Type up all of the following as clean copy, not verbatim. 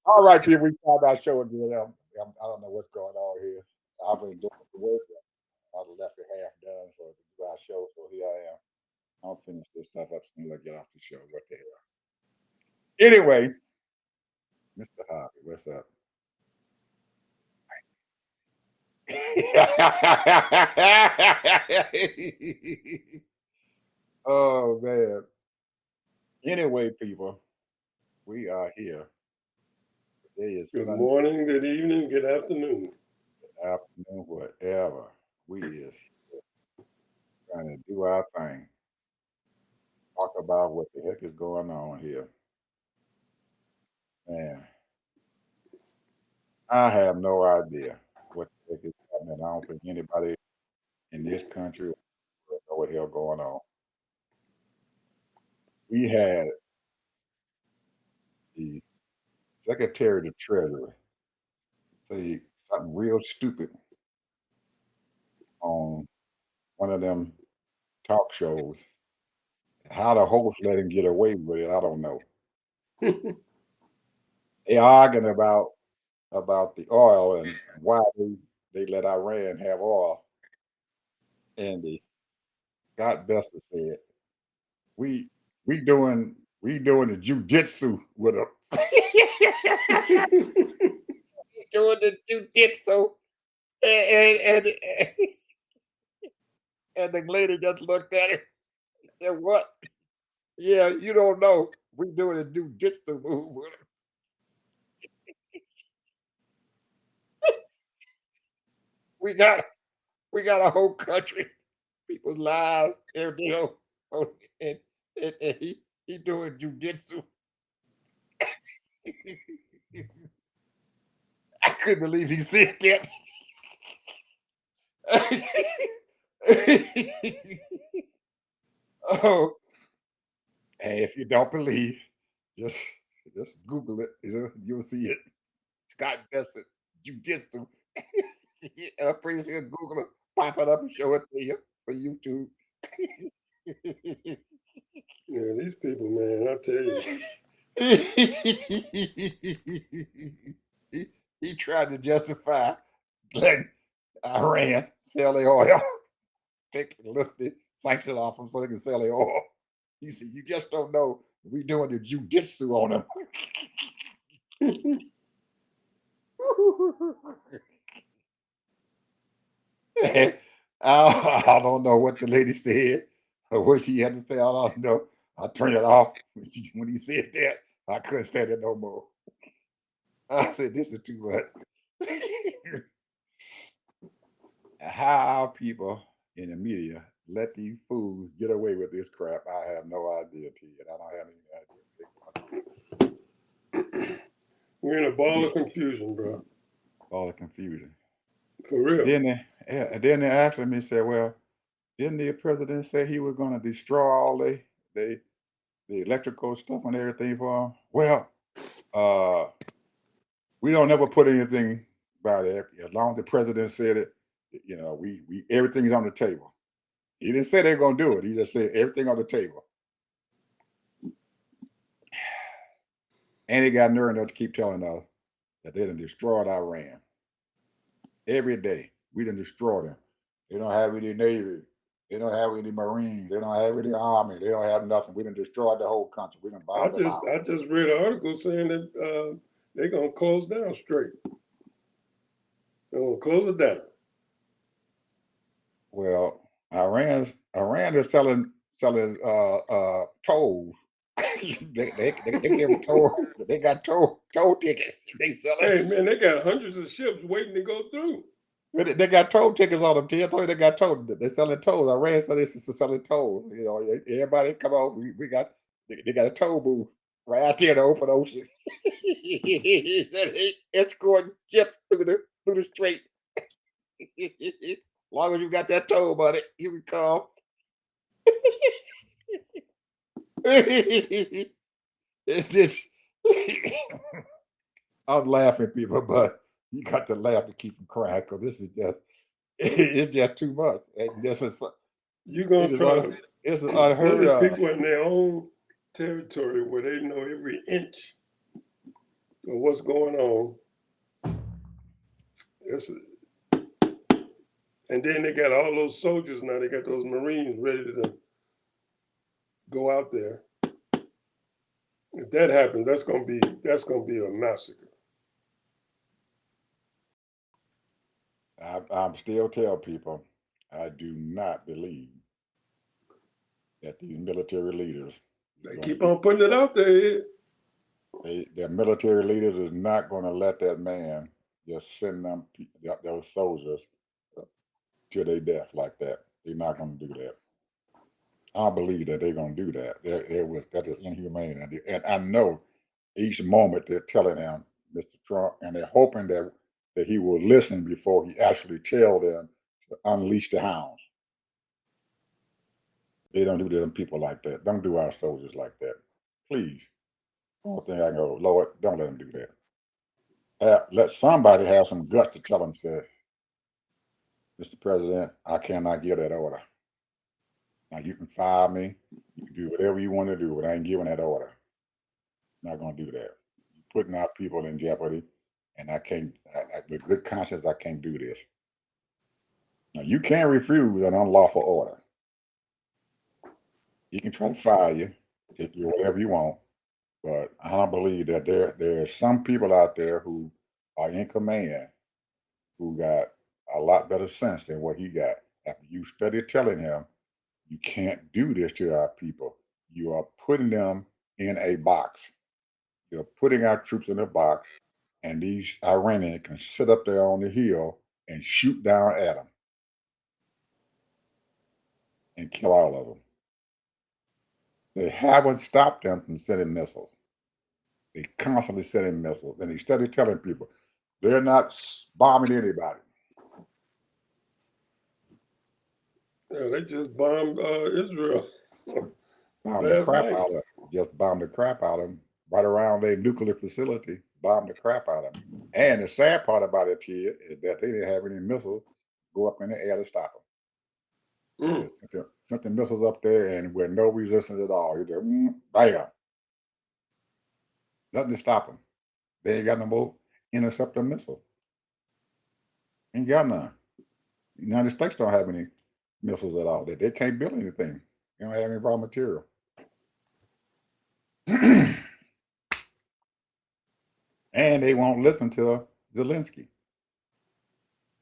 All right, people, we found our show again. I don't know what's going on here. I've been doing the work. I left it half done for to do our show, so here I am. I'll finish this stuff up as soon as I get off the show. What the hell? Anyway, Mr. Harvey, what's up? Oh man. Anyway, people, we are here. Today is Good Sunday morning, good evening, good afternoon. afternoon, whatever. We is trying to do our thing. Talk about what the heck is going on here. Man, I have no idea what the heck is happening. I don't think anybody in this country know what the hell going on. We had the Secretary of the Treasury say something real stupid on one of them talk shows. How the host let him get away with it, I don't know. They arguing about the oil and why they let Iran have oil. And the Scott Bester said, "We we doing the jujitsu with them." Doing the jujitsu, and, and and the lady just looked at him and said, "What? Yeah, you don't know. We doing a jujitsu move with him." We got we got a whole country, people live, everything and, and he doing jujitsu. I couldn't believe he said that. Oh, and if you don't believe, just just Google it. You'll see it. Scott Bessent, jujitsu. I'm pretty sure Google it, pop it up and show it to you for YouTube. Yeah, these people, man, I tell you. he, he tried to justify letting Iran sell their oil, take lift the sanctions off them so they can sell their oil. He said, "You just don't know. We doing the jujitsu on them." I don't know what the lady said or what she had to say. I don't know. I turned it off when he said that. I couldn't stand it no more. I said, "This is too much." How people in the media let these fools get away with this crap, I have no idea, T. And I don't have any We're in a ball idea. of confusion, bro. All the confusion. For real. And then they asked me, said, "Well, didn't the president say he was going to destroy all the the electrical stuff and everything for him?" Well, uh, we don't never put anything by there. As long as the president said it, we everything's on the table. He didn't say they're gonna do it. He just said everything on the table. And he got nerve enough to keep telling us that they done destroyed Iran. Every day. We done destroyed them. They don't have any navy. They don't have any marines. They don't have any army. They don't have nothing. We done destroyed the whole country. We done I bombed them just out. I just read an article saying that they're gonna close down straight. They're gonna close it down. Well, Iran is selling tolls. They give them toll. They got toll tickets. They selling. Hey man, they got hundreds of ships waiting to go through. They got toll tickets on them. I told you they got toll. They're selling tolls. Iran so this is selling tolls. Everybody come on. We got they got a toll booth right out there in the open ocean. Escorting ships through the strait. As long as you got that toll money, you can come. It's just, I'm laughing, people, but you got to laugh to keep from crying because this is just it's just too much. And this is You're it gonna is try to this is unheard bully of. people in their own territory where they know every inch of what's going on. And then they got all those soldiers now. They got those Marines ready to go out there. If that happens, that's gonna be a massacre. I'm still tell people, I do not believe that these military leaders, They keep on putting it out there. their military leaders is not going to let that man just send them those soldiers to their death like that. They're not going to do that. I believe that they're going to do that. That is inhumane, and I know each moment they're telling him, Mr. Trump, and they're hoping that he will listen before he actually tell them to unleash the hounds. They don't do them people like that. Don't do our soldiers like that. Please. Only thing I know, Lord, don't let them do that. Let somebody have some guts to tell them, say, Mr. President, I cannot give that order. Now you can fire me, you can do whatever you want to do, but I ain't giving that order. I'm not gonna do that. You're putting our people in jeopardy, and I can't, with good conscience, I can't do this. Now you can't refuse an unlawful order. He can try to fire you, take you whatever you want, but I don't believe that there are some people out there who are in command who got a lot better sense than what he got. After you study telling him, you can't do this to our people. You are putting them in a box. You're putting our troops in a box, and these Iranians can sit up there on the hill and shoot down at them and kill all of them. They haven't stopped them from sending missiles. They constantly sending missiles, and he started telling people they're not bombing anybody. Yeah, they just bombed Israel. Bombed the Last crap night. out of them. Just bombed the crap out of them right around their nuclear facility. Bombed the crap out of them. And the sad part about it here is that they didn't have any missiles go up in the air to stop them. Sent the missiles up there and with no resistance at all. You just bam. Nothing to stop them. They ain't got no more interceptor missile. Ain't got none. The United States don't have any missiles at all. They can't build anything. They don't have any raw material. And they won't listen to Zelensky.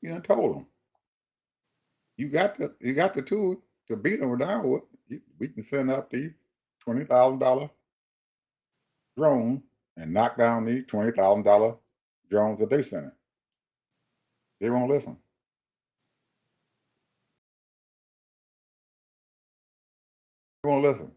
You done told them. You got the tool to beat them down with. We can send up the $20,000 drone and knock down the $20,000 drones that they send. They won't listen. They won't listen.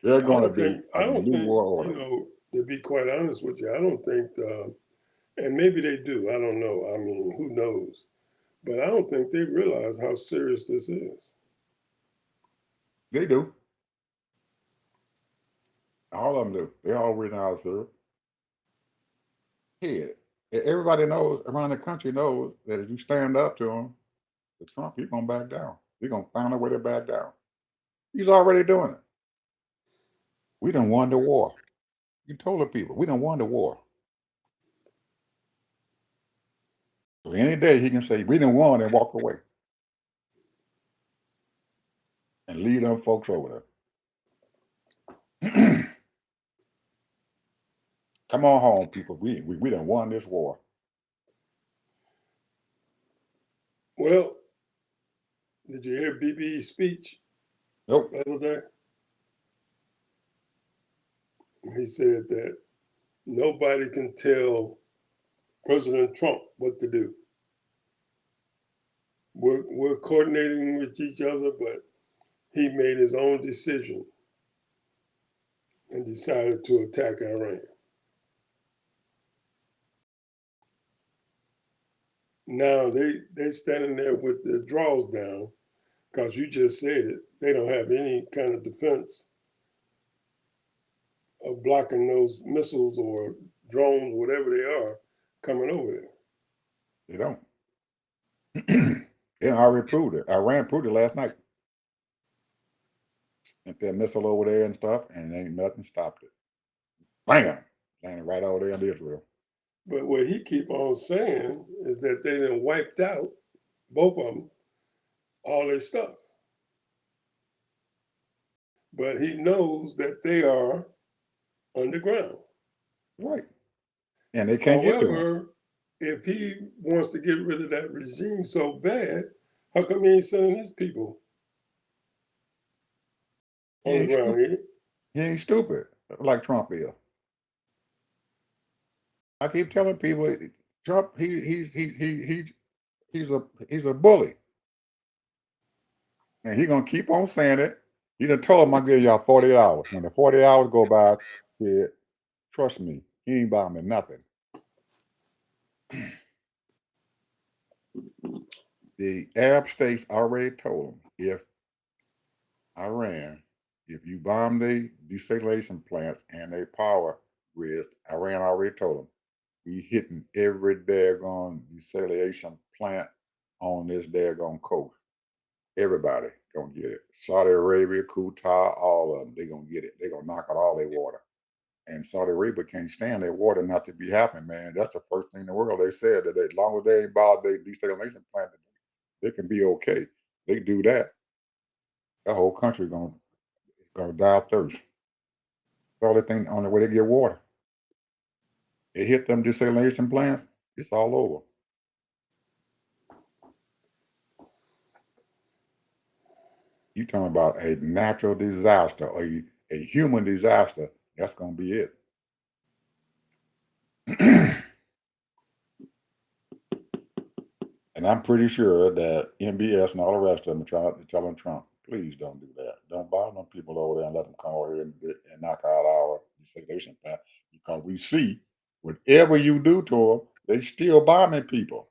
They're going to be a new world order. You know, to be quite honest with you, I don't think, and maybe they do. I don't know. I mean, who knows? But I don't think they realize how serious this is. They do. All of them do. They all realize it. Yeah, everybody knows around the country knows that if you stand up to him, the Trump, he's gonna back down. He's gonna find a way to back down. He's already doing it. We done won the war. You told the people we done won the war. So any day he can say we done won and walk away and leave them folks over there. Come on home, people. We done won this war. Well, did you hear BB's speech Nope. the other day? He said that nobody can tell President Trump what to do. We're coordinating with each other, but he made his own decision and decided to attack Iran. Now they standing there with their drawers down because you just said it. They don't have any kind of defense of blocking those missiles or drones, whatever they are, coming over there. They don't. They already proved it. Iran proved it last night. Sent their missile over there and stuff, and ain't nothing stopped it. Bam! Landed right over there in Israel. But what he keep on saying is that they done wiped out, both of them, all their stuff. But he knows that they are underground. Right. And they can't get to them. However, if he wants to get rid of that regime so bad, how come he ain't sending his people He on the ain't ground stupid. here? He ain't stupid like Trump is. I keep telling people, Trump, he's a bully, and he gonna keep on saying it. He done told him I'll give y'all 40 hours. When the 40 hours go by, he said, trust me, he ain't bombing nothing. The Arab states already told him if Iran, if you bomb the desalination plants and their power grids, Iran already told them, we hitting every daggone desalination plant on this daggone coast. Everybody gonna get it. Saudi Arabia, Qatar, all of them, they gonna get it. They gonna knock out all their water. And Saudi Arabia can't stand their water not to be happening, man. That's the first thing in the world. They said that as long as they ain't bought their desalination plant, they can be okay. They do that, the whole country gonna die of thirst. That's all they think on the way they get water. They hit them desalination plants, it's all over. You talking about a natural disaster or a human disaster, that's gonna be it. And I'm pretty sure that MBS and all the rest of them are telling Trump, please don't do that. Don't bomb them people over there and let them come over here and knock out our desalination plant. Because we see whatever you do to them, they still bombing people.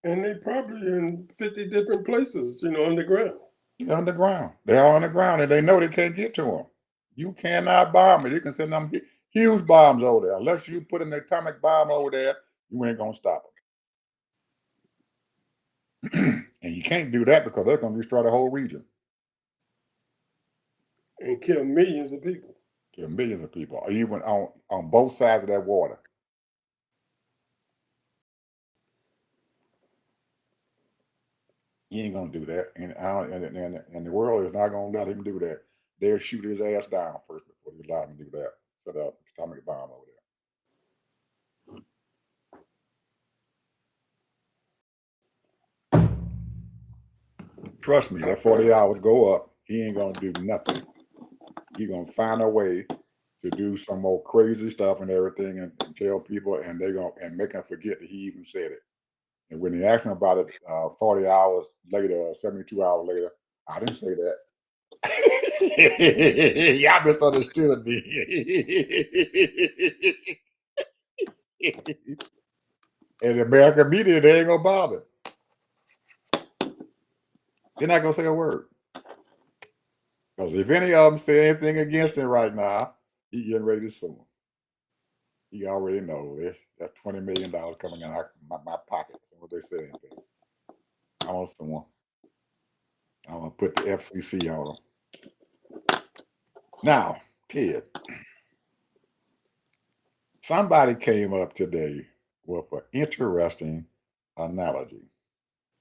And they probably in 50 different places, underground. They're underground. They're all underground and they know they can't get to them. You cannot bomb it. You can send them huge bombs over there. Unless you put an atomic bomb over there, you ain't going to stop them. And you can't do that because they're going to destroy the whole region. And kill millions of people. Kill millions of people, or even on both sides of that water. He ain't going to do that. And the world is not going to let him do that. They'll shoot his ass down first before they allow him to do that. Set up an atomic bomb over there. Trust me, that 40 hours go up, he ain't gonna do nothing. He gonna find a way to do some more crazy stuff and everything and tell people and they gonna and make them forget that he even said it. And when they ask him about it 40 hours later, 72 hours later, I didn't say that. Y'all misunderstood me. And the American media, they ain't gonna bother. They're not gonna say a word. Because if any of them say anything against him right now, he getting ready to sue him. He already knows that's $20 million coming in my pocket. So what they say anything. I want someone. I'm gonna put the FCC on them. Now, Ted, somebody came up today with an interesting analogy.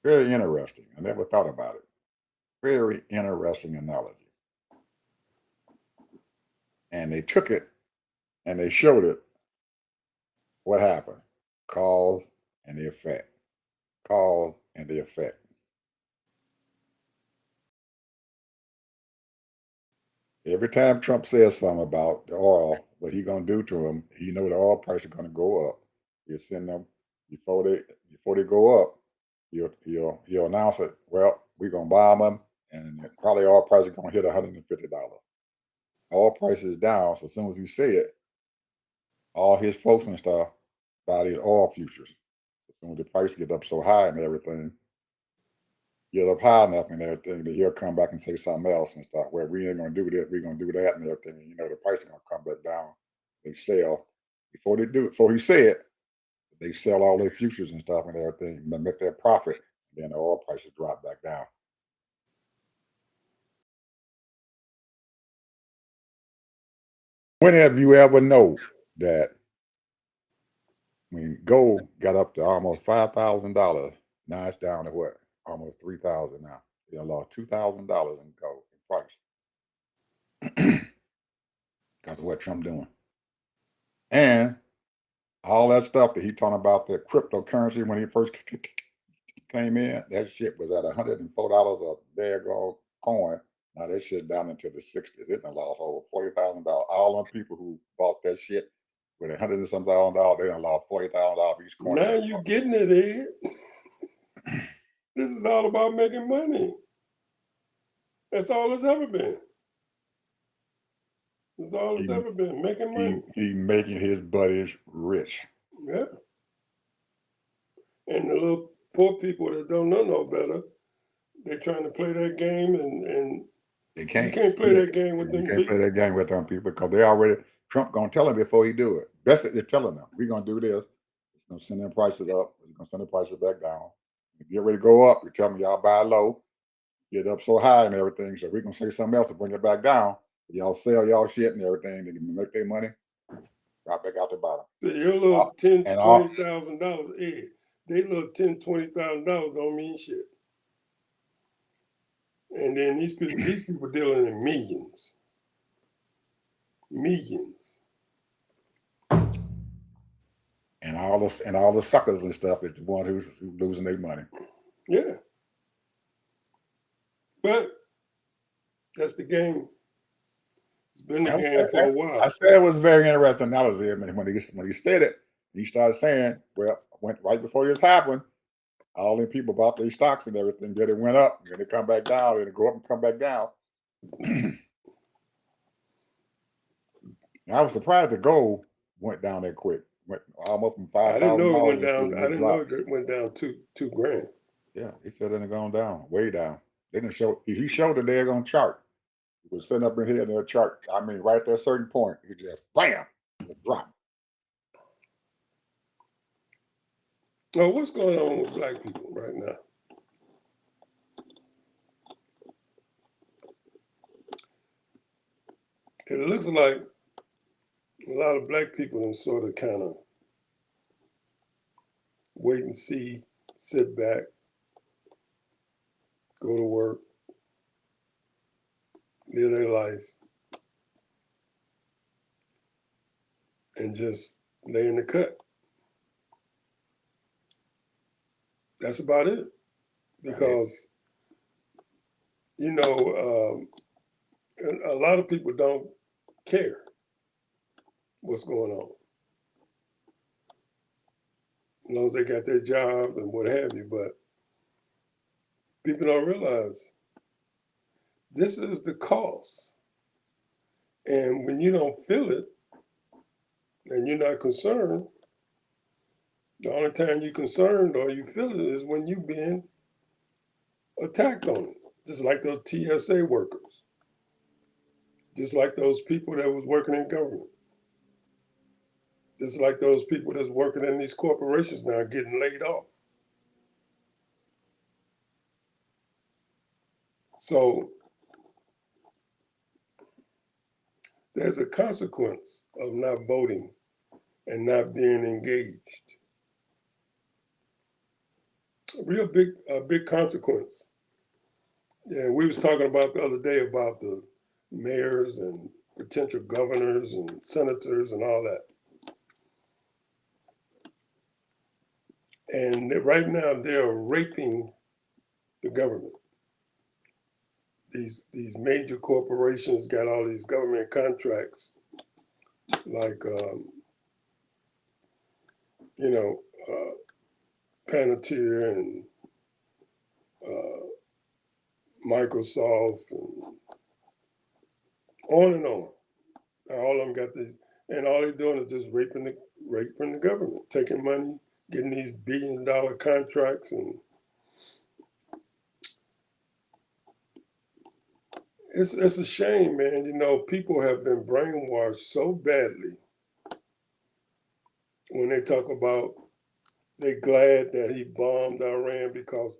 Very interesting. I never thought about it. Very interesting analogy. And they took it and they showed it. What happened? Cause and the effect. Cause and the effect. Every time Trump says something about the oil, what he gonna do to them, the oil price is gonna go up. He'll send them before they go up. He'll announce it. Well, we're gonna bomb them, and probably oil price is gonna hit $150. Oil price is down, so as soon as he say it, all his folks and stuff buy these oil futures. As soon as the price get up so high and everything, get up high enough and everything, that he'll come back and say something else and stuff. Well, we ain't gonna do that. We're gonna do that and everything. And the price is gonna come back down. They sell before he say it. They sell all their futures and stuff and everything, and they make their profit. Then the oil prices dropped back down. When have you ever know that when gold got up to almost $5,000, now it's down to what? Almost 3,000 now. You lost $2,000 in gold in price because of what Trump doing. And all that stuff that he talking about, the cryptocurrency when he first came in, that shit was at $104 a daggone coin. Now that shit down into the 60s. It done lost over $40,000. All them people who bought that shit with $100 and some $1,000, they done lost $40,000 each coin. Now you getting it, Ed. This is all about making money. That's all it's ever been. That's all it's ever been, making money. He making his buddies rich. Yeah. And the little poor people that don't know no better, they're trying to play that game, and they can't. You can't play that game with them. You can't play that game with them people because they already, Trump gonna tell them before he do it. That's it. They're telling them we're gonna do this. It's gonna send them prices up. It's gonna send the prices back down. Get ready to go up. We tell them y'all buy low, get up so high and everything. So we're gonna say something else to bring it back down. Y'all sell y'all shit and everything. They can make their money. Drop back out the bottom. So your little $20,000, Ed. They little $20,000 don't mean shit. And then these people dealing in millions. And all the suckers and stuff is the one who's losing their money. Yeah. But that's the game. It's been the game for a while. I said it was very interesting analogy. I mean, when he said it, he started saying, well, went right before this happened, all the people bought their stocks and everything, then it went up, then it come back down, then it go up and come back down. I was surprised the gold went down that quick. Went almost from $5,000. I didn't know it went down. I didn't know it went down $2,000. Yeah, he said it had gone down, way down. They didn't show. He showed the daggone chart. He was sitting up in here in their chart. I mean, right at a certain point, he just bam, it dropped. So what's going on with black people right now? It looks like a lot of black people and sort of kind of wait and see, sit back, go to work, live their life, and just lay in the cut. That's about it. Because, you know, a lot of people don't care what's going on. As long as they got their job and what have you, but people don't realize this is the cost. And when you don't feel it and you're not concerned, the only time you're concerned or you feel it is when you're being attacked on it. Just like those TSA workers. Just like those people that was working in government. Just like those people that's working in these corporations now getting laid off. So there's a consequence of not voting and not being engaged. A big consequence. Yeah, we was talking about the other day about the mayors and potential governors and senators and all that. And right now they're raping the government. These major corporations got all these government contracts, like Palantir and Microsoft and on and on. All of them got this, and all they're doing is just raping the government, taking money, getting these billion-dollar contracts, and it's a shame, man. You know, people have been brainwashed so badly when they talk about they're glad that he bombed Iran because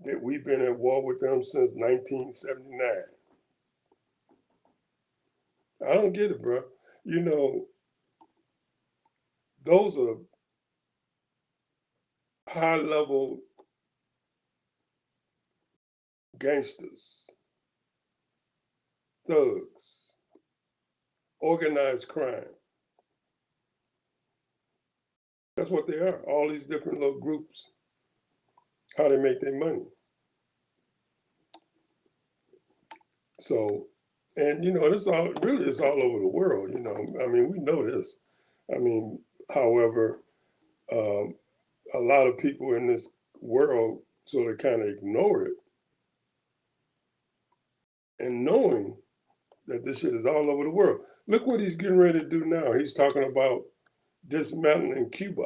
that we've been at war with them since 1979. I don't get it, bro. You know, those are high level gangsters, thugs, organized crime. That's what they are. All these different little groups, how they make their money. So, and this all really is all over the world. I mean, we know this. I mean, however, um, a lot of people in this world sort of kind of ignore it, and knowing that this shit is all over the world. Look what he's getting ready to do now. He's talking about dismantling Cuba.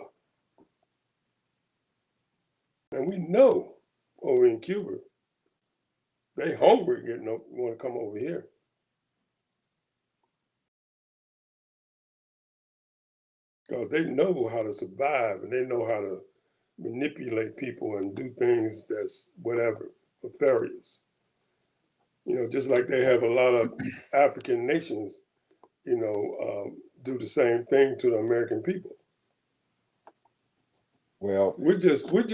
And we know over in Cuba, they hungry want to come over here. Because they know how to survive and they know how to manipulate people and do things that's whatever, nefarious. Just like they have a lot of African nations, do the same thing to the American people. Well, We're just we're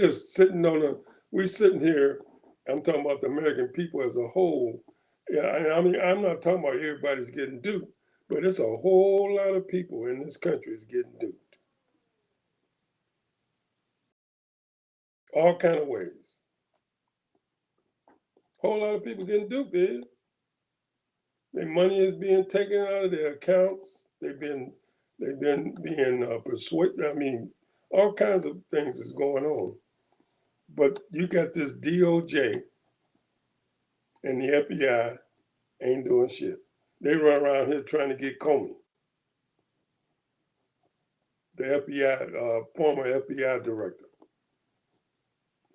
sitting here. I'm talking about the American people as a whole. Yeah, I mean, I'm not talking about everybody's getting duped, but it's a whole lot of people in this country is getting duped. All kind of ways. Whole lot of people getting duped, man. Their money is being taken out of their accounts. They've been being persuaded. I mean, all kinds of things is going on. But you got this DOJ and the FBI ain't doing shit. They run around here trying to get Comey, the FBI, former FBI director,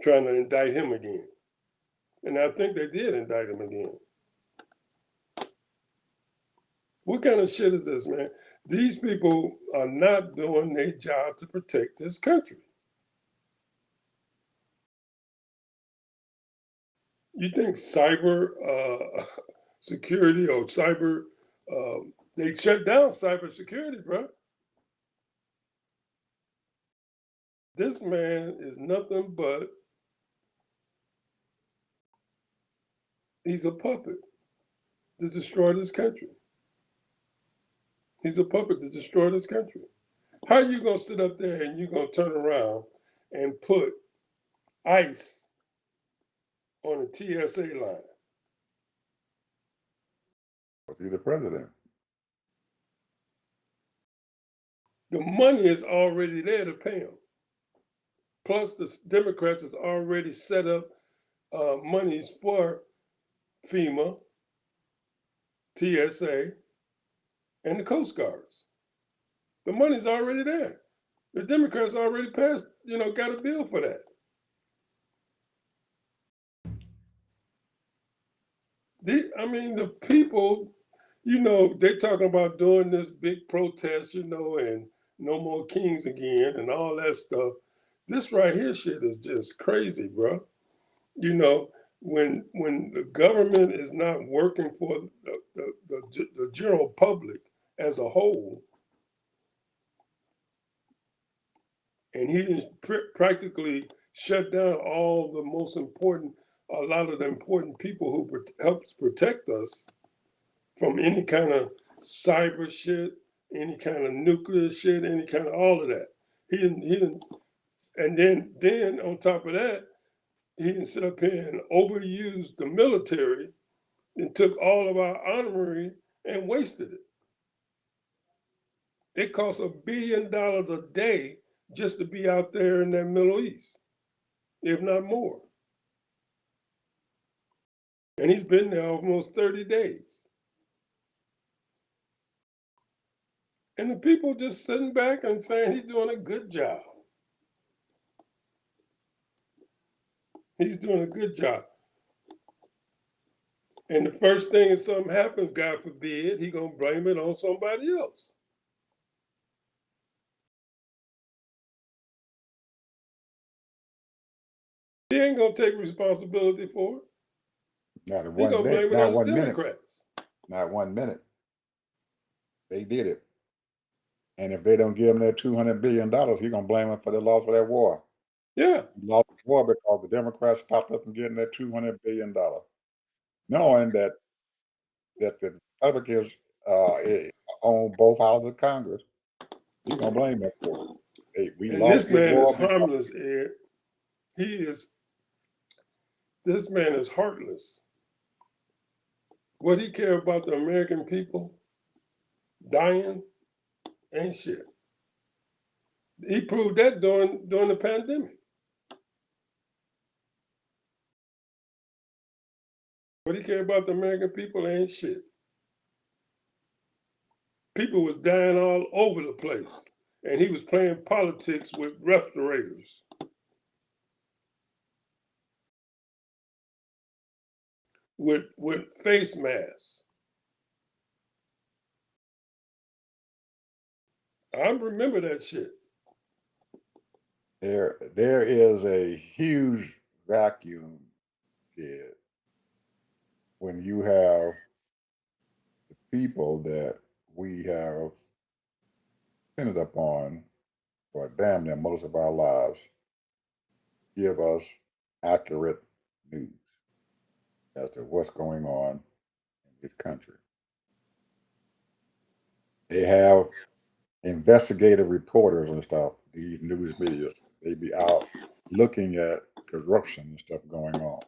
trying to indict him again. And I think they did indict him again. What kind of shit is this, man? These people are not doing their job to protect this country. You think cyber security or cyber, they shut down cyber security, bro. This man is nothing but, he's a puppet to destroy this country. He's a puppet to destroy this country. How are you going to sit up there and you're going to turn around and put ICE on a TSA line? he's the president. The money is already there to pay him. Plus, the Democrats has already set up monies for FEMA, TSA, and the Coast Guards. The money's already there. The Democrats already passed, got a bill for that. The people, they're talking about doing this big protest, and no more kings again and all that stuff. This right here shit is just crazy, bro. When the government is not working for the general public as a whole, and he practically shut down all the most important, a lot of the important people who helps protect us from any kind of cyber shit, any kind of nuclear shit, any kind of all of that. He didn't, and then on top of that, he didn't sit up here and overuse the military and took all of our armory and wasted it. It costs $1 billion a day just to be out there in that Middle East, if not more. And he's been there almost 30 days. And the people just sitting back and saying he's doing a good job. He's doing a good job. And the first thing if something happens, God forbid, he's going to blame it on somebody else. He ain't gonna take responsibility for it. Not in He one gonna minute. blame it Not on the 1 minute. Democrats. Not 1 minute. They did it. And if they don't give him that $200 billion, he's gonna blame them for the loss of that war. Yeah. He lost the war because the Democrats stopped us from getting that $200 billion, knowing that the Republicans own both houses of Congress. He's gonna blame them for it. Hey, we And this lost this man is war because harmless, Ed. This man is heartless. What he care about the American people dying ain't shit. He proved that during the pandemic. What he care about the American people ain't shit. People was dying all over the place, and he was playing politics with respirators, with face masks. I remember that shit. there is a huge vacuum here when you have the people that we have depended upon for damn near most of our lives give us accurate news as to what's going on in this country. They have investigative reporters and stuff, these news medias. They be out looking at corruption and stuff going on.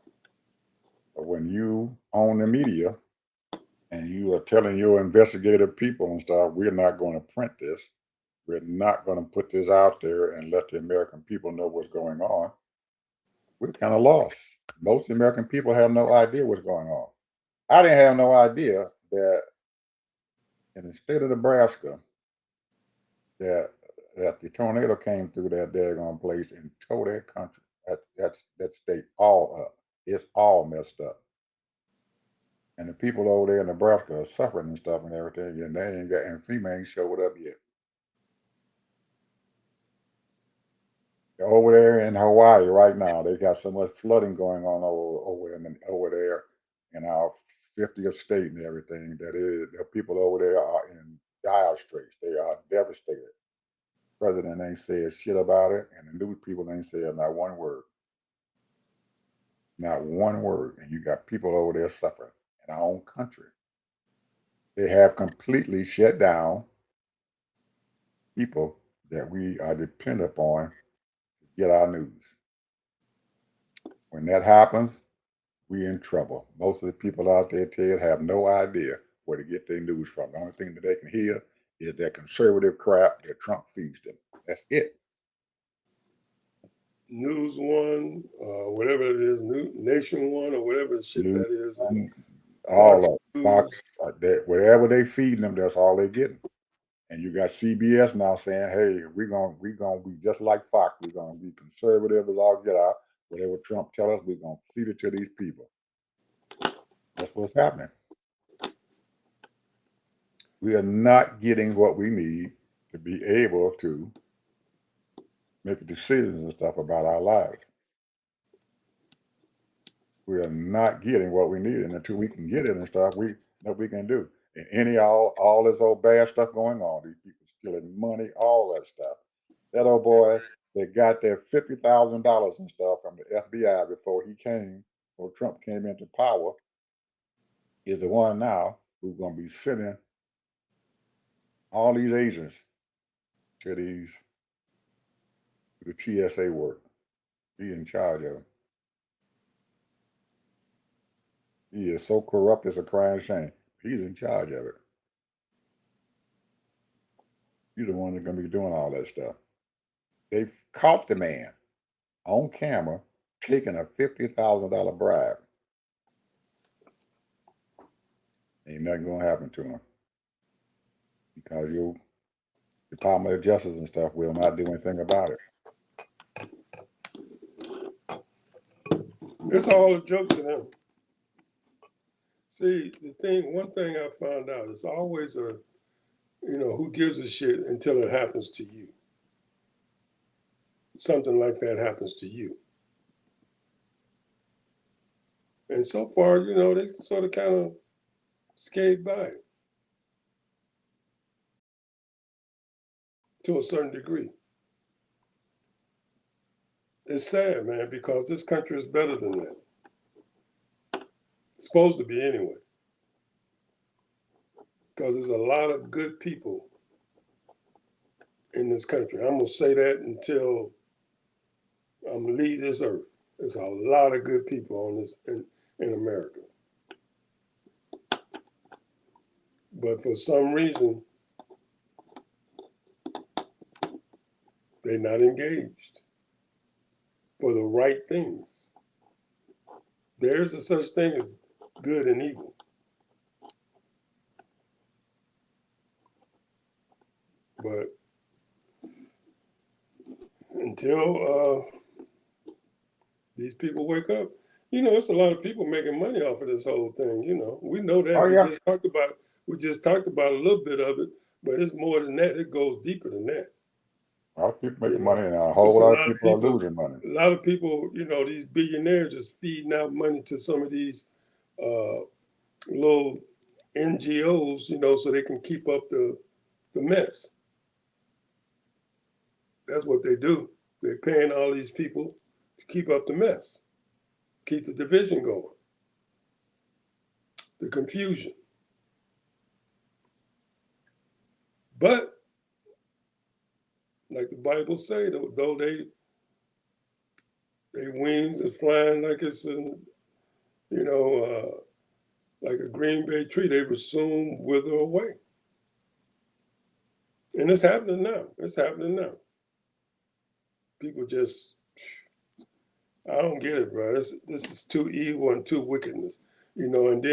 But when you own the media and you are telling your investigative people and stuff, we're not going to print this. We're not going to put this out there and let the American people know what's going on. We're kind of lost. Most American people have no idea what's going on. I didn't have no idea that in the state of Nebraska, that the tornado came through that daggone place and tore that country, that state all up. It's all messed up. And the people over there in Nebraska are suffering and stuff and everything, and they ain't got, and FEMA ain't showed up yet. Over there in Hawaii right now, they got so much flooding going on over there in our 50th state and everything that the people over there are in dire straits. They are devastated. President ain't said shit about it, and the news people ain't said not one word. Not one word. And you got people over there suffering in our own country. They have completely shut down people that we are dependent upon to get our news. When that happens, we in trouble. Most of the people out there, Ted, have no idea where to get their news from. The only thing that they can hear is that conservative crap that Trump feeds them. That's it. News One, whatever it is, Nation One, or whatever the shit News, that is, and all Fox of News. Fox, whatever they feeding them, that's all they getting. And you got CBS now saying, "Hey, we're gonna be just like Fox. We're gonna be conservative as all get out. Whatever Trump tell us, we're gonna feed it to these people." That's what's happening. We are not getting what we need to be able to make decisions and stuff about our lives. We are not getting what we need, and until we can get it and stuff, we can do. And all this old bad stuff going on, these people stealing money, all that stuff. That old boy that got that $50,000 and stuff from the FBI before Trump came into power, is the one now who's going to be sending all these agents to the TSA work. He's in charge of them. He is so corrupt, it's a crying shame. He's in charge of it. He's the one that's going to be doing all that stuff. They caught the man on camera taking a $50,000 bribe. Ain't nothing going to happen to him because your Department of Justice and stuff will not do anything about it. It's all a joke to them. See, one thing I found out, it's always who gives a shit until it happens to you. Something like that happens to you. And so far, you know, they sort of kind of skated by it to a certain degree. It's sad, man, because this country is better than that. It's supposed to be anyway. Because there's a lot of good people in this country. I'm going to say that until I'm going to leave this earth. There's a lot of good people on this in America. But for some reason, they're not engaged for the right things. There's a such thing as good and evil. But until these people wake up, you know, it's a lot of people making money off of this whole thing. You know, we know that. Oh yeah, We just talked about a little bit of it, but it's more than that. It goes deeper than that. a lot of people You making know, money, and a it's whole a lot of lot of people are people. losing money. A lot of people, you know, these billionaires just feeding out money to some of these little NGOs, you know, so they can keep up the mess. That's what they do. They're paying all these people to keep up the mess, keep the division going, the confusion. But like the Bible say, though they wings are flying like it's in, you know, like a green bay tree, they will soon wither away. And it's happening now. It's happening now. People just, I don't get it, bro. This is too evil and too wickedness, you know. And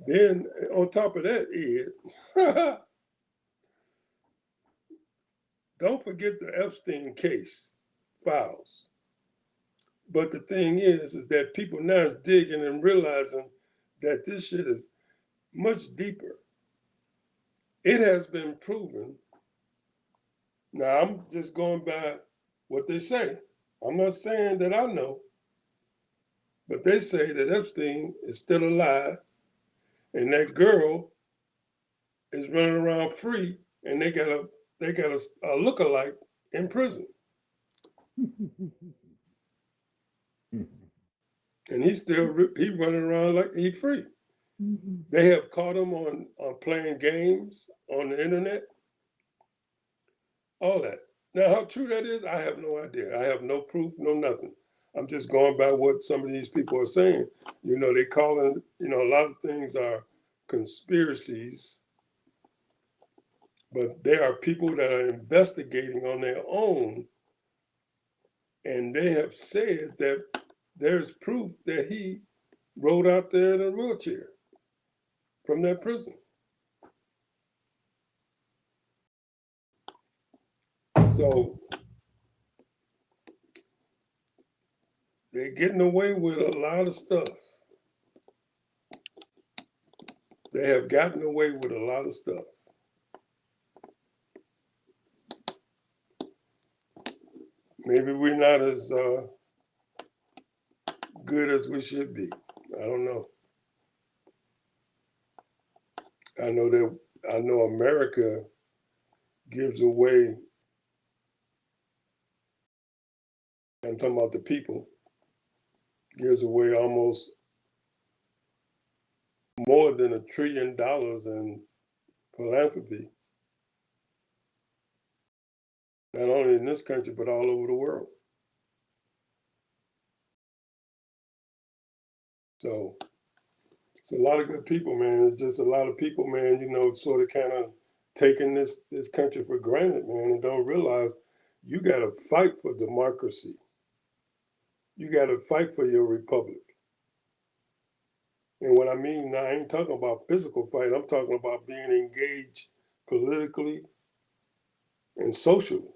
then on top of that, Ed, don't forget the Epstein case files. But the thing is that people now is digging and realizing that this shit is much deeper. It has been proven. Now I'm just going by what they say. I'm not saying that I know, but they say that Epstein is still alive, and that girl is running around free, and they got a lookalike in prison, and he's running around like he's free. They have caught him on playing games on the internet, all that. Now, how true that is, I have no idea. I have no proof, no nothing. I'm just going by what some of these people are saying. You know, they calling, you know, a lot of things are conspiracies, but there are people that are investigating on their own, and they have said that there's proof that he rode out there in a wheelchair from that prison. So they're getting away with a lot of stuff. They have gotten away with a lot of stuff. Maybe we're not as good as we should be. I don't know. I know America gives away, I'm talking about the people, gives away almost more than $1 trillion in philanthropy, not only in this country, but all over the world. So it's a lot of good people, man. It's just a lot of people, man, you know, sort of kind of taking this country for granted, man, and don't realize you got to fight for democracy. You got to fight for your republic. And what I mean, I ain't talking about physical fight. I'm talking about being engaged politically and socially.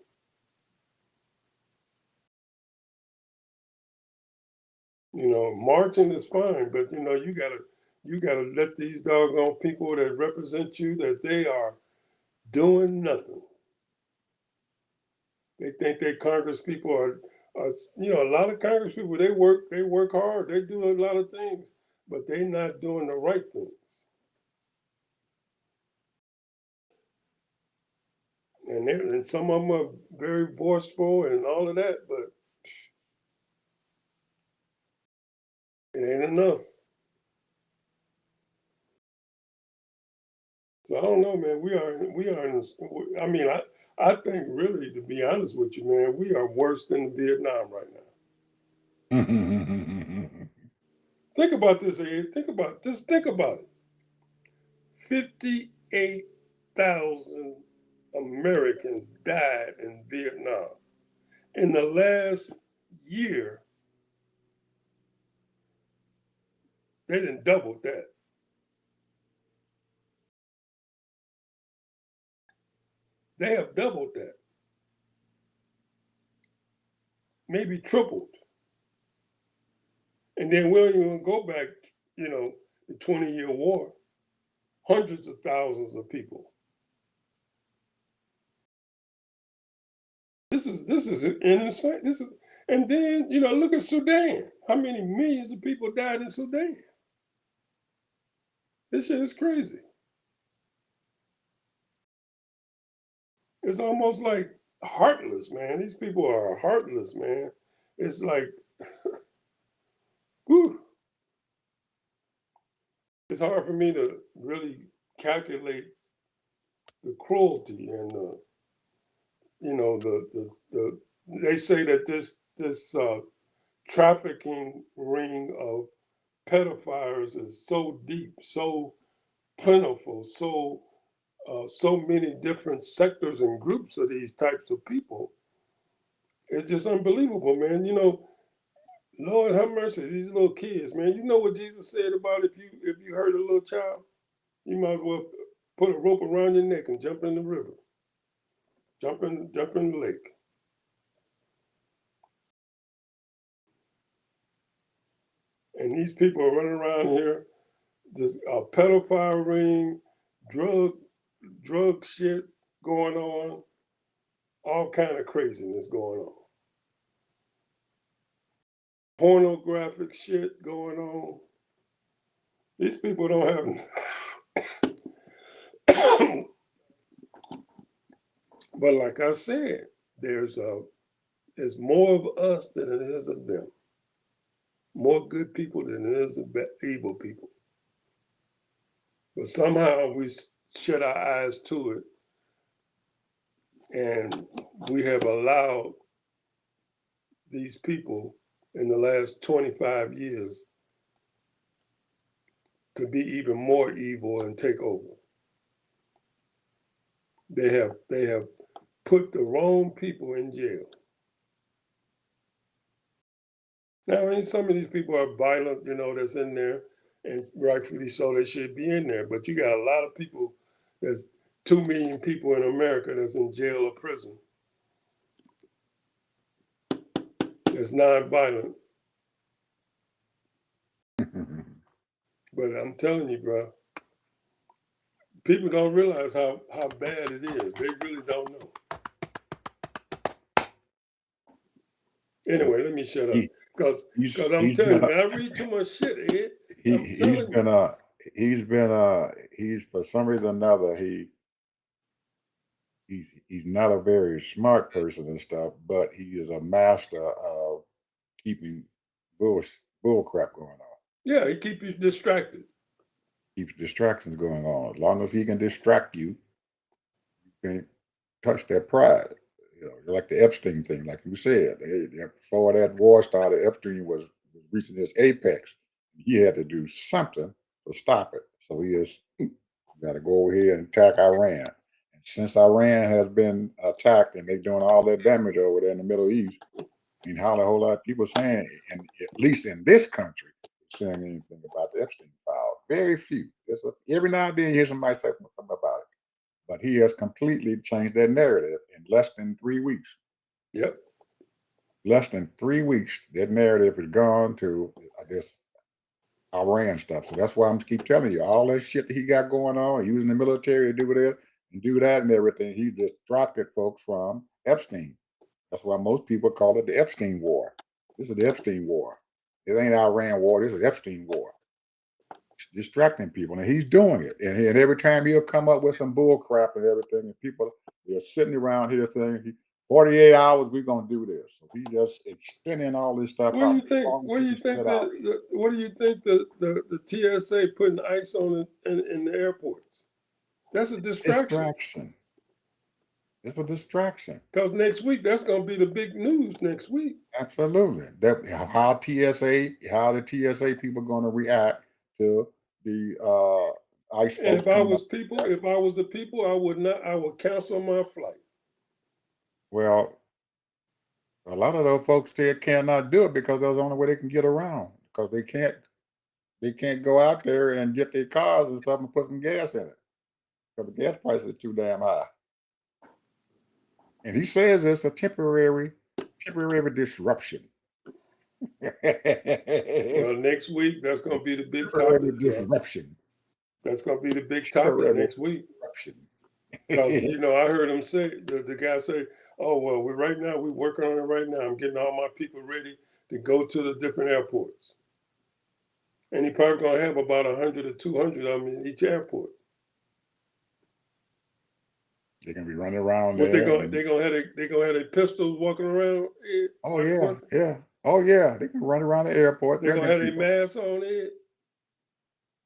You know, marching is fine, but you know, you gotta let these doggone people that represent you that they are doing nothing. They think that Congress people are you know, a lot of Congress people they work hard, they do a lot of things, but they're not doing the right things. And some of them are very boastful and all of that, but it ain't enough. So I don't know, man. We are in. I mean, I think really, to be honest with you, man, we are worse than Vietnam right now. Think about this, Ed. Think about it. 58,000 Americans died in Vietnam. In the last year, they didn't double that. They have doubled that, maybe tripled. And then we'll even go back, the 20-year war, hundreds of thousands of people. This is insane. And then look at Sudan. How many millions of people died in Sudan? This shit is crazy. It's almost like heartless, man. These people are heartless, man. It's like, whew. It's hard for me to really calculate the cruelty and they say that this trafficking ring of pedophiles is so deep, so plentiful, so many different sectors and groups of these types of people. It's just unbelievable, man. Lord have mercy, these little kids, man. You know what Jesus said about if you hurt a little child, you might as well put a rope around your neck and jump in the river, jump in the lake. And these people are running around here, just a pedophile ring, drug shit going on, all kind of craziness going on. Pornographic shit going on. These people don't have. But like I said, there's more of us than it is of them. More good people than it is of evil people. But somehow we shut our eyes to it, and we have allowed these people in the last 25 years to be even more evil and take over. They have put the wrong people in jail. Now, I mean, some of these people are violent, that's in there, and rightfully so, they should be in there. But you got a lot of people, there's 2 million people in America that's in jail or prison. That's non-violent. But I'm telling you, bro, people don't realize how bad it is. They really don't know. Anyway, let me shut up. Because I'm telling you, man, I read too much shit, Ed. He's for some reason or another, he's not a very smart person and stuff, but he is a master of keeping bull crap going on. Yeah, he keeps you distracted. Keeps distractions going on. As long as he can distract you, you can't touch that pride. Like the Epstein thing, like you said. Before that war started, Epstein was reaching his apex. He had to do something to stop it. So he has got to go over here and attack Iran. And since Iran has been attacked and they're doing all that damage over there in the Middle East, I mean, how a whole lot of people saying, and at least in this country, saying anything about the Epstein files. Very few. Every now and then you hear somebody say something about it. But he has completely changed that narrative in less than 3 weeks. Yep. Less than 3 weeks, that narrative is gone to, I guess, Iran stuff. So that's why I'm keep telling you, all that shit that he got going on, using the military to do this and do that and everything, he just dropped it, folks, from Epstein. That's why most people call it the Epstein War. This is the Epstein War. It ain't Iran war. This is Epstein War. distracting people, and he's doing it. And every time he'll come up with some bull crap and everything, and people are sitting around here thinking, 48 hours, we're gonna do this. So he just extending all this stuff What do out you as think? long as What do he you can think spit out. what do you think the TSA putting ice on in the airports? That's a distraction. Distraction. It's a distraction. Because next week that's going to be the big news next week. Absolutely. That how the TSA people going to react to the ICE And folks if I coming up. was the people, I would cancel my flight. Well, a lot of those folks still cannot do it because that's the only way they can get around. Because they can't go out there and get their cars and stuff and put some gas in it. Because the gas prices are too damn high. And he says it's a temporary disruption. Well, next week that's going to be the big Temporary topic. disruption. That's going to be the big topic Temporary next week. disruption. Because I heard him say the guy say, "Oh well, we're working on it right now. I'm getting all my people ready to go to the different airports." And he probably gonna have about 100 or 200 of them in each airport. They're gonna be running around What there. they gonna have their pistols walking around? Oh yeah, yeah. Oh yeah. They can run around the airport. They gonna have their people. masks on it.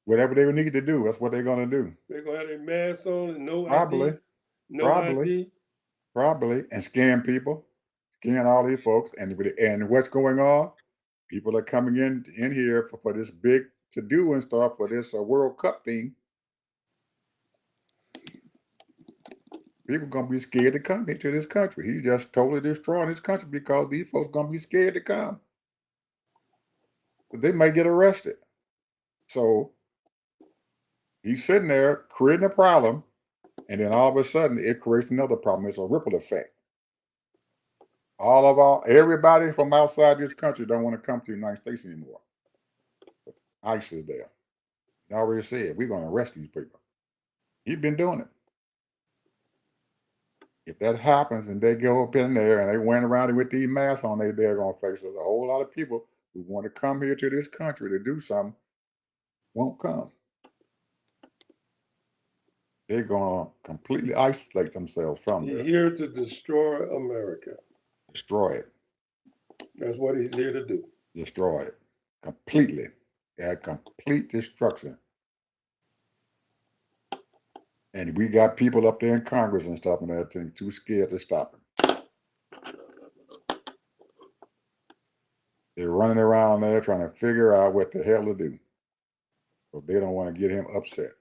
Whatever they need to do, that's what they're gonna do. They're gonna have their masks on and no Probably, ID, no probably, ID. probably, and scam people, scam all these folks, and what's going on? People are coming in here for this big to do and stuff for this World Cup thing. People gonna be scared to come into this country. He just totally destroying this country because these folks gonna be scared to come. They might get arrested. So he's sitting there creating a problem, and then all of a sudden it creates another problem. It's a ripple effect. Everybody from outside this country don't want to come to the United States anymore. ICE is there. They already said we're gonna arrest these people. He's been doing it. If that happens and they go up in there and they went around with these masks on, they're going to face a whole lot of people who want to come here to this country to do something won't come. They're going to completely isolate themselves from there. He's here to destroy America. Destroy it. That's what he's here to do. Destroy it. Completely. Complete destruction. And we got people up there in Congress and stuff and everything too scared to stop him. They're running around there trying to figure out what the hell to do. So they don't want to get him upset.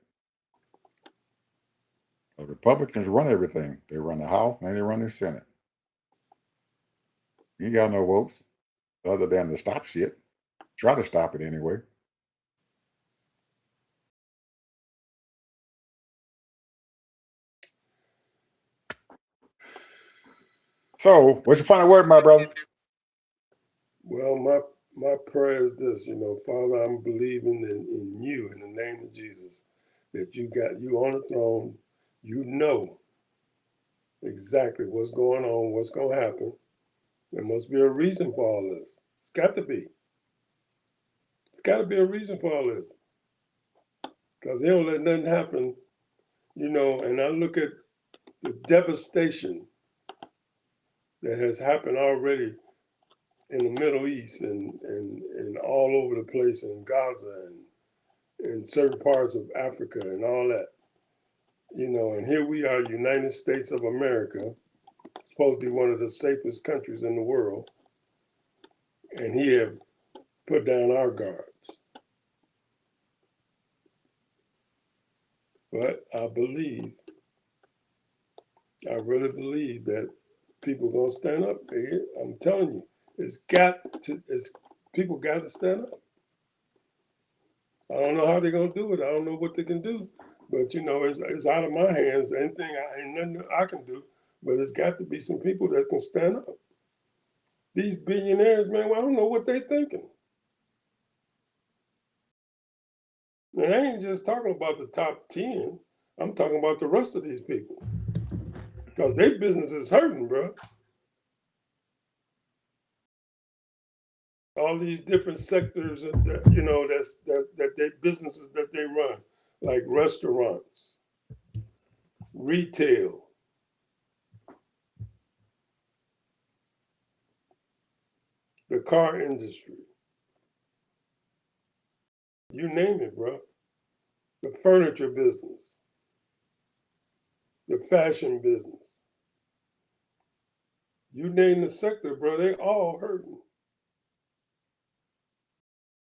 The Republicans run everything. They run the House and they run the Senate. You got no votes other than to stop shit. Try to stop it anyway. So, what's your final word, my brother? Well, my prayer is this, Father, I'm believing in you in the name of Jesus, that you got you on the throne. You know exactly what's going on, what's going to happen. There must be a reason for all this. It's got to be. It's got to be a reason for all this. Because he don't let nothing happen, and I look at the devastation that has happened already in the Middle East and all over the place in Gaza and in certain parts of Africa and all that. And here we are, United States of America, supposed to be one of the safest countries in the world. And he have put down our guards. But I really believe that people gonna stand up. I'm telling you, people got to stand up. I don't know how they're gonna do it. I don't know what they can do, but it's out of my hands. Ain't nothing I can do. But it's got to be some people that can stand up. These billionaires, man, I don't know what they're thinking. And I ain't just talking about the top 10. I'm talking about the rest of these people. Because their business is hurting, bro. all these different sectors that that they businesses that they run, like restaurants, retail, the car industry, you name it, bro. The furniture business, the fashion business. You name the sector, bro, they all hurting.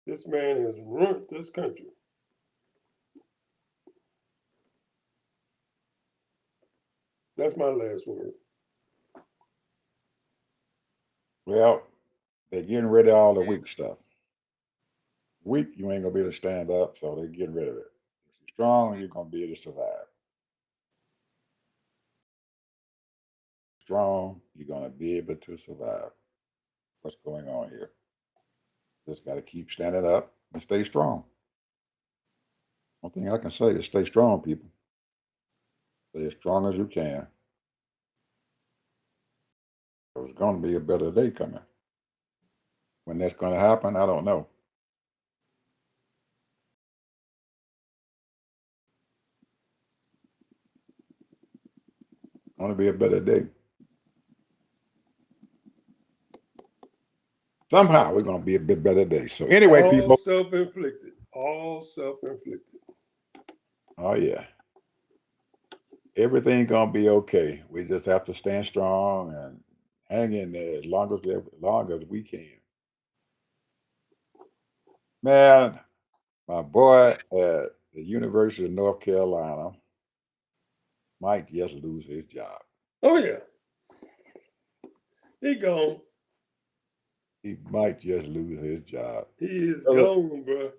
This man has ruined this country. That's my last word. Well, they're getting rid of all the weak stuff. Weak, you ain't gonna be able to stand up, so they're getting rid of it. If you're strong, you're gonna be able to survive. Strong, you're gonna be able to survive. What's going on here? Just gotta keep standing up and stay strong. One thing I can say is stay strong, people. Stay as strong as you can. There's gonna be a better day coming. When that's gonna happen, I don't know. Gonna be a better day. Somehow we're gonna be a bit better day. So anyway, All people. self-inflicted. All self-inflicted. Oh yeah. Everything gonna be okay. We just have to stand strong and hang in there as long as we can. Man, my boy at the University of North Carolina might just lose his job. Oh yeah. He gone. He might just lose his job. He is Brother, gone, bro.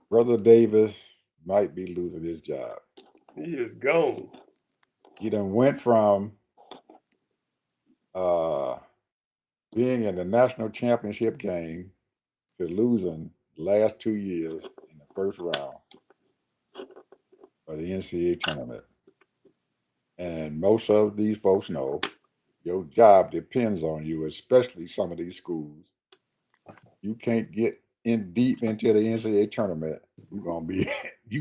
Brother Davis might be losing his job. He is gone. He done went from being in the national championship game to losing the last 2 years in the first round of the NCAA tournament. And most of these folks know your job depends on you, especially some of these schools. You can't get in deep into the NCAA tournament. You're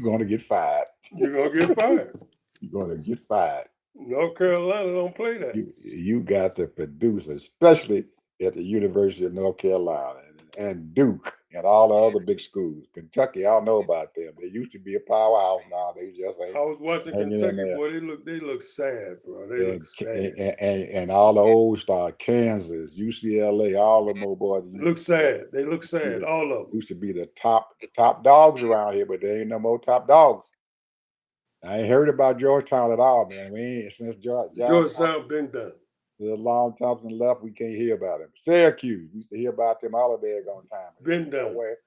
gonna get fired. You're gonna get fired. You're gonna get fired. North Carolina don't play that. You got to produce, especially at the University of North Carolina and Duke and all the other big schools. Kentucky, I don't know about them. They used to be a powerhouse. Now they just ain't I was watching hanging in Kentucky, there. boy. They look sad, bro. They look sad. And all the old star, Kansas, UCLA, all of them old boys Look sad. They look sad. All of them. used to be the top dogs around here, but there ain't no more top dogs. I ain't heard about Georgetown at all, man. We ain't since Georgetown been done. the long Thompson left, we can't hear about him. Syracuse, we used to hear about them all the daggone time. Been done. Nowhere.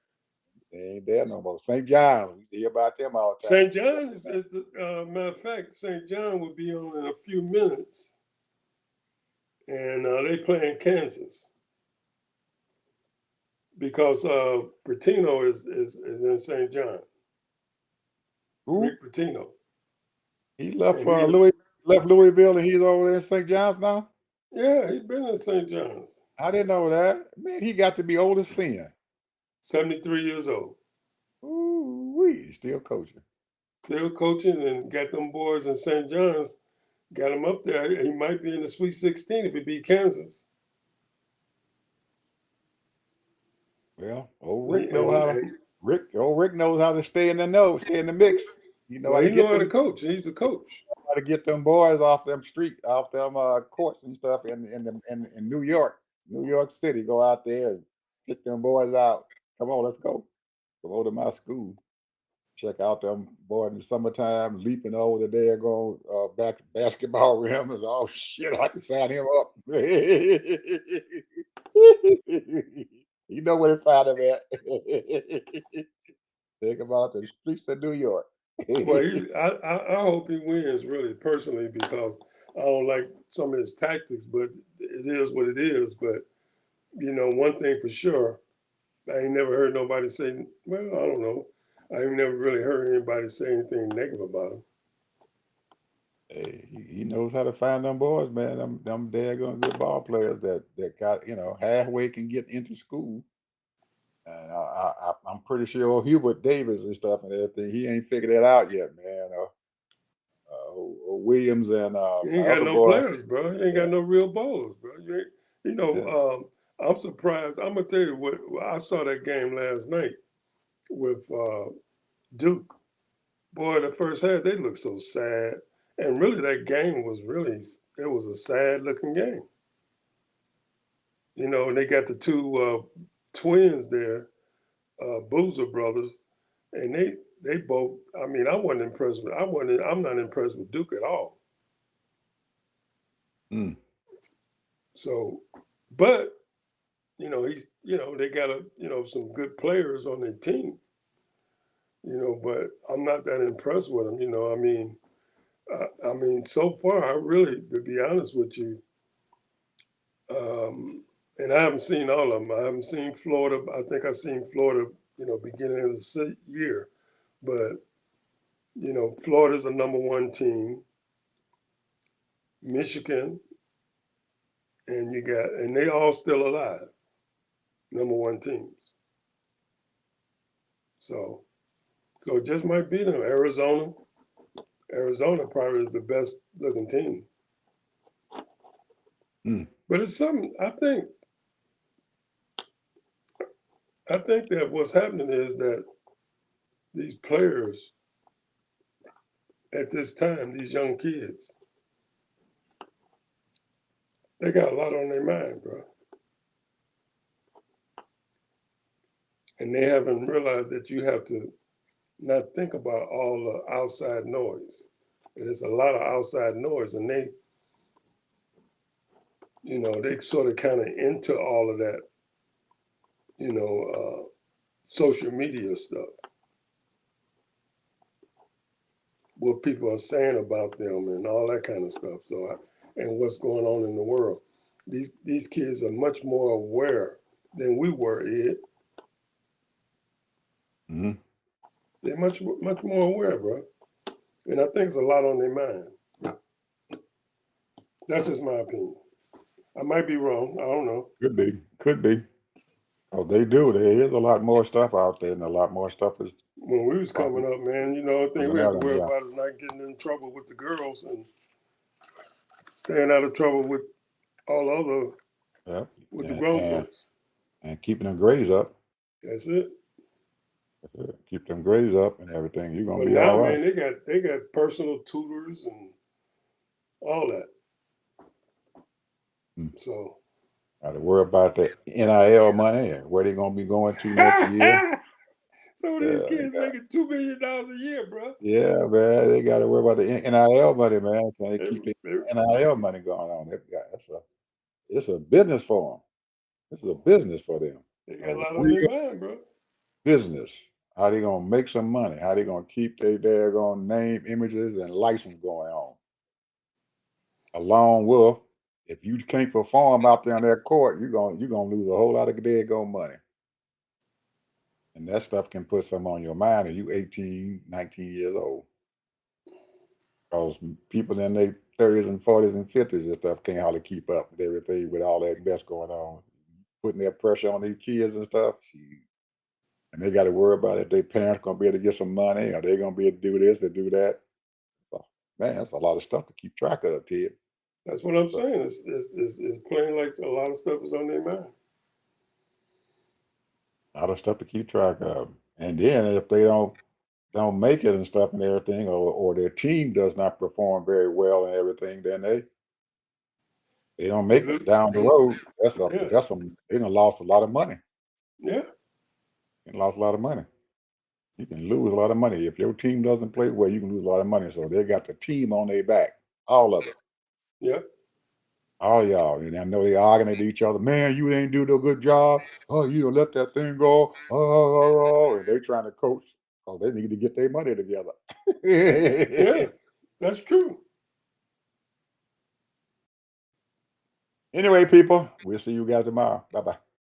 They ain't there no more. St. John's, we used to hear about them all the time. St. John is the matter of fact. St. John will be on in a few minutes, and they playing Kansas because Pitino is in St. John. Who? Rick Pitino. He left Louisville and he's over there in St. John's now? Yeah, he's been in St. John's. I didn't know that. Man, he got to be old as sin. 73 years old. Ooh, he's still coaching. Still coaching and got them boys in St. John's. Got him up there. He might be in the Sweet 16 if he beat Kansas. Well, old Rick knows how to stay in the mix. He know how to coach. He's a coach. How to get them boys off them courts and stuff in New York City. Go out there and get them boys out. Come on, let's go. Come over to my school. Check out them boys in the summertime leaping over the daggone basketball rim. Is oh shit, I can sign him up. You know where to find him at. Think about the streets of New York. Well, I hope he wins, really, personally, because I don't like some of his tactics, but it is what it is. But, one thing for sure, I ain't never heard nobody say, well, I don't know. I ain't never really heard anybody say anything negative about him. Hey, he knows how to find them boys, man. Them daggone good ball players that got, halfway can get into school. And I'm pretty sure Hubert Davis and stuff and everything, he ain't figured that out yet, man. Williams and You the ain't got other no boy. players, bro. You ain't Yeah, got no real ballers, bro. yeah. I'm surprised. I'm gonna tell you what I saw that game last night with Duke. Boy, the first half they looked so sad, and really that game was it was a sad looking game. And they got the two twins there, Boozer brothers, and they both. I mean, I'm not impressed with Duke at all. Mm. So, but they got some good players on their team. But I'm not that impressed with them. So far, I really, to be honest with you, and I haven't seen all of them. I haven't seen Florida. I think I've seen Florida, beginning of the year. But, Florida's a number one team. Michigan, and they all still alive, number one teams. So it just might be them. Arizona probably is the best looking team. Mm. But it's something I think that what's happening is that these players at this time, these young kids, they got a lot on their mind, bro. And they haven't realized that you have to not think about all the outside noise. And it's a lot of outside noise, and they sort of kind of into all of that, social media stuff. What people are saying about them and all that kind of stuff. And what's going on in the world. These kids are much more aware than we were, Ed. Mm-hmm. They're much more aware, bro. And I think it's a lot on their mind. That's just my opinion. I might be wrong. I don't know. Could be. Oh, they do. There is a lot more stuff out there, and a lot more stuff is When we was coming up, man, the thing we had to worry about is not getting in trouble with the girls and staying out of trouble with all other with the grown folks. And keeping them grades up. That's it. Keep them grades up and everything. You're gonna But be now, all right. man, they got personal tutors and all that. So got to worry about the NIL money and where they're gonna be going to next year. Some of these kids making $2 million a year, bro. Yeah, man, they got to worry about the NIL money, man. Can they keep the NIL money going on? It's a business for them. This is a business for them. They got a lot on their mind, bro. Business. How they gonna make some money? How they gonna keep their daggone name, images, and license going on? Along with, if you can't perform out there on that court, you're gonna lose a whole lot of daggone money. And that stuff can put some on your mind, and you 18, 19 years old. Because people in their 30s and 40s and 50s and stuff can't hardly keep up with everything with all that mess going on. Putting that pressure on these kids and stuff. And they got to worry about if their parents going to be able to get some money, or they're going to be able to do this or do that. So, man, that's a lot of stuff to keep track of, kid. That's what I'm saying. It's plain like a lot of stuff is on their mind. A lot of stuff to keep track of. And then if they don't make it and stuff and everything, or their team does not perform very well and everything, then they don't make it down the road. They done lost a lot of money. Yeah. They lost a lot of money. You can lose a lot of money. If your team doesn't play well, you can lose a lot of money. So they got the team on their back. All of it. Yeah. All y'all. And I know they arguing at each other. Man, you ain't do no good job. Oh, you don't let that thing go. Oh. And they trying to coach. Oh, they need to get their money together. Yeah, that's true. Anyway, people, we'll see you guys tomorrow. Bye-bye.